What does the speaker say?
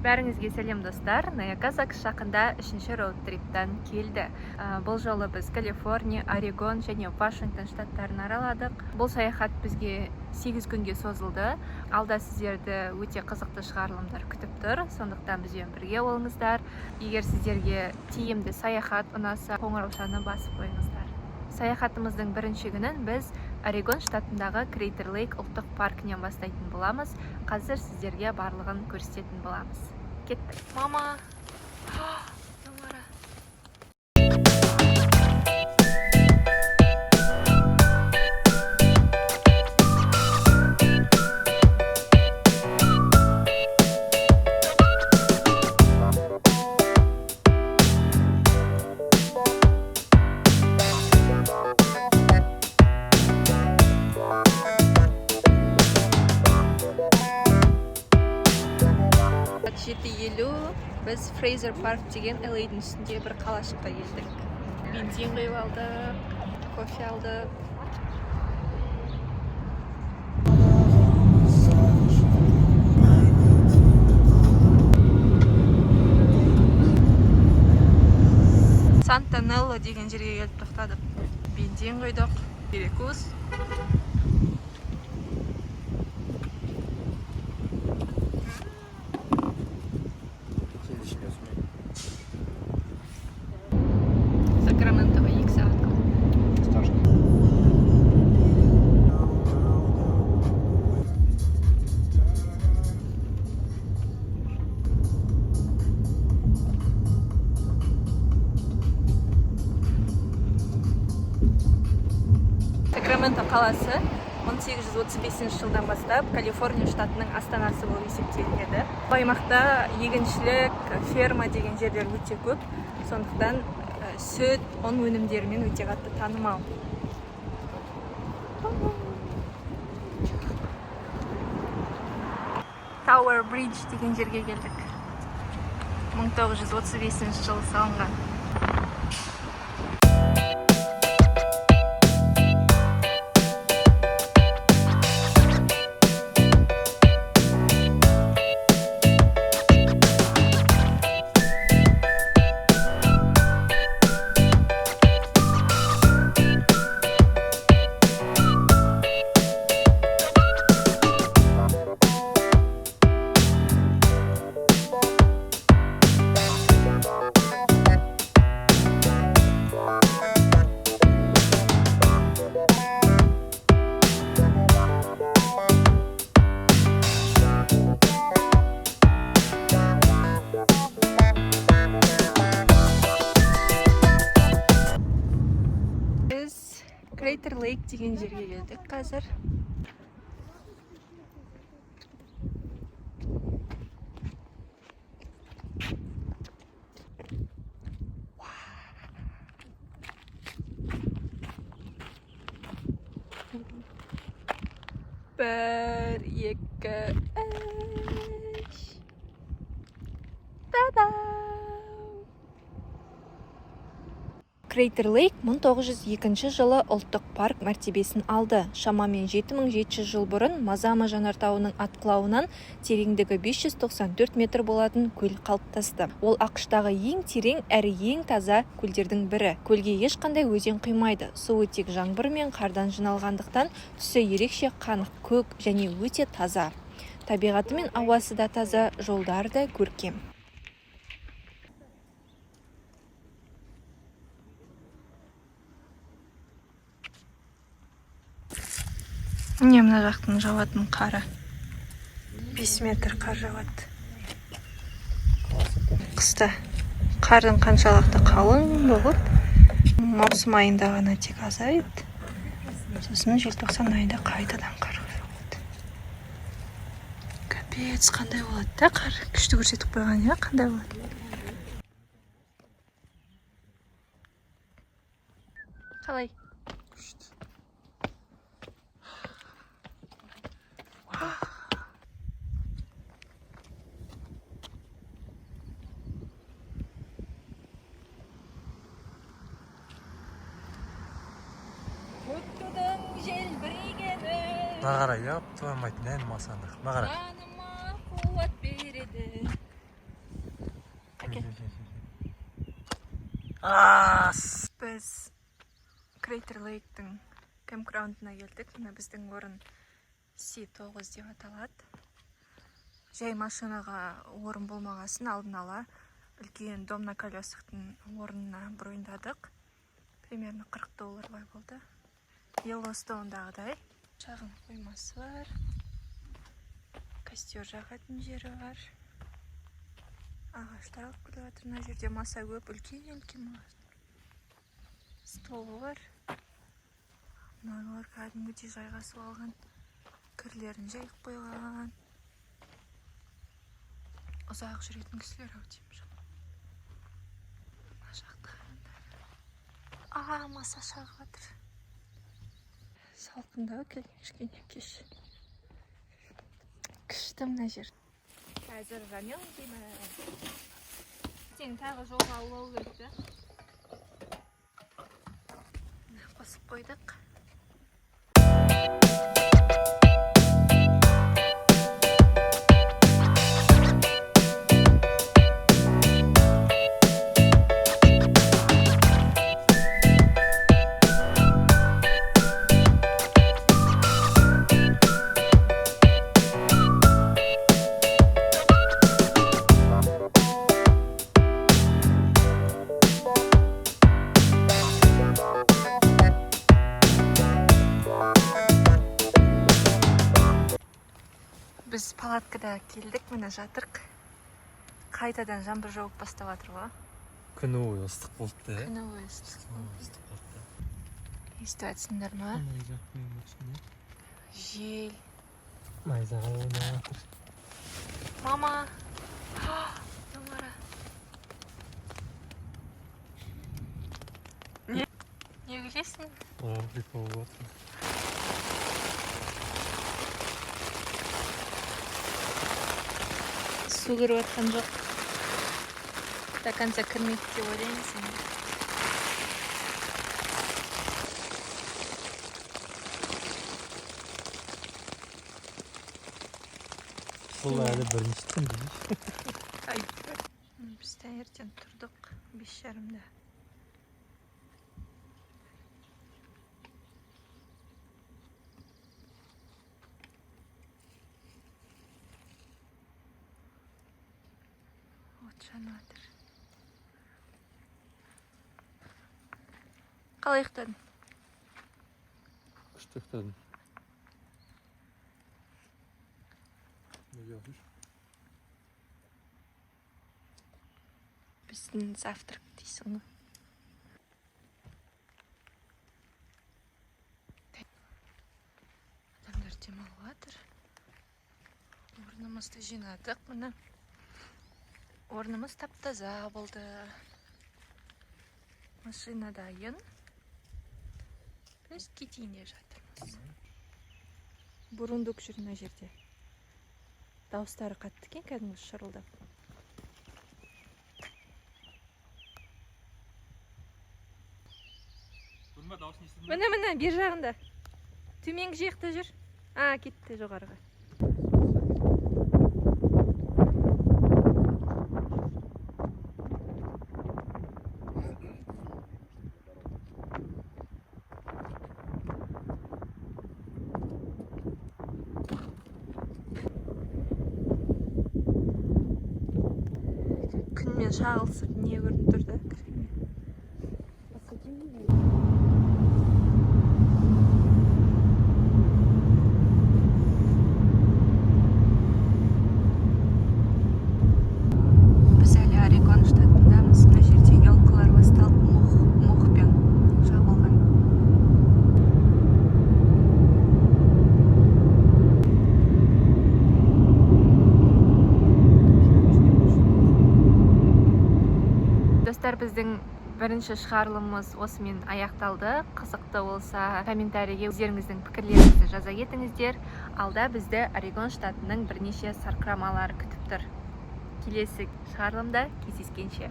Бәріңізге сәлем достар. Наякасак шақында 3-ші роуд-триптан келді. Бұл жолы біз Калифорния, Орегон және Вашингтон штаттарын араладық. Бұл саяхат бізге 8 күнге созылды. Алда сіздерді өте қызықты шығарылымдар күтіп тұр. Сондықтан бізбен бірге болыңыздар. Егер сіздерге тиімді саяхат ұнаса, қоңыраушаны басып қойыңыздар. Саяхатымыздың бірінші күнін біз Орегон штатындағы Крейтер Лейк ұлттық паркінен бастайтын боламыз. Қазір сіздерге барлығын көрсететін боламыз. Кеттік. Мама! Біз Фрейзер парк деген LA-дің үстінде бір қалашыққа келдік. Бензин құйып алдық, кофе алдық. Санта-Нелла деген жерге келіп тоқтадық. Бензин құйдық, перекус. Сакраменто қаласы 1835 жылдан бастап Калифорния штатының астанасы болып есептелінеді. Бұл аймақта егіншілік, ферма деген жерлер өте көп. Сондықтан сүт, ұн өнімдерімен өте қатты танымал. Tower Bridge деген жерге келдік. 1935 жылы салынған. Крейтер Лейк деген жерге келдік қазір. Бір, екі, үш. Та-да! Крейтер Лейк 1902 жылы ұлттық парк мәртебесін алды. Шамамен 7700 жыл бұрын Мазама жанартауының атқылауынан тереңдігі 594 метр болатын көл қалыптасты. Ол ақштағы ең терең әрі ең таза көлдердің бірі. Көлге ешқандай өзен құймайды. Суы тек жаңбыр мен қардан жиналғандықтан түсі ерекше қанық көк және өте таза. Табиғаты мен ауасы да таза, жолдар да көркем. Міне мына жақтың жауатын қары. 5 метр қар жауады. Қыста қардың қаншалықты қалың болып, маусым айында ғана тек азайды. Сосын желтоқсан айында қайтадан қар жауады. Капец, қандай болады да қар? Күшті көрсетіп қойған, иә, қандай болады? Қалай? Күшті. Мағара яп, туамайтын ән масандық. Мағара. Жаныма қуат береді. Біз Crater Lake'тің кэмпграундына келдік. Мына біздің орын C9 деп аталады. Жай машинаға орын болмағасын алдын ала үлкен дом на колесахтың орнына броньдадық. Примерно $40 болды. Йеллоустоундағыдай. Шағын қоймасы бар. Костер жағатын жері бар. Ағаштар алып келіп жатыр. Мына жерде маса көп, үлкен столы бар. Мыналар кәдімгідей жайғасып алған. Кірлерін жайып қойған. Ұзақ жүретін кісілер ау деймін. Мына жақты қараңдар. Маса шағып жатыр. Салқындау келген кішкене кеш. Күшті мына жер. Қазір рамен деймін. Сен тағы жолға аулау керек. Қосып қойдық. Біз палаткада келдік, міне жатырық. Қайтадан жаңбыр жауып бастап жатыр ғой. Күні бойы ыстық болды. Күні бойы ыстық болды. Естіп жатсыңдар ма? Жел. Майзаға ойнап жатыр. Мама! Тамара! Не күлесің? Прикол болды. Су кіріп жатқан жоқ. До конца кірмейді деп ойлаймын сен. Бұл әлі бірінші түн деймін. Біз таңертең тұрдық 5:30-да. От жанып жатыр. Қалай ұйықтадың? Күшті ұйықтадым. Неге ұйықтадың? Біздің завтрак дейсің ғой. Адамдар демалып жатыр. Орнымызды жинадық, міне. Орнымыз тап-таза болды. Машина дайын. Біз кетейін деп жатырмыз. Бурундук жүр мына жерде. Дауыстары қатты екен, кәдімгі шырылдап. Міне, бер жағында. Төменгі жақта жүр. Кетті жоғарыға. Күнмен шағылысып не көрініп тұр да? Біз әлі Орегон штатындамыз. Мына жерде елкалар басталып мохпен жабылған. Достар, біздің бірінші шығарылымымыз осымен аяқталды. Қызықты болса, комментарийге өздеріңіздің пікірлеріңізді жаза кетіңіздер. Алда бізді Орегон штатының бірнеше сарқырамалары күтіп тұр. Келесі шығарылымда кездескенше.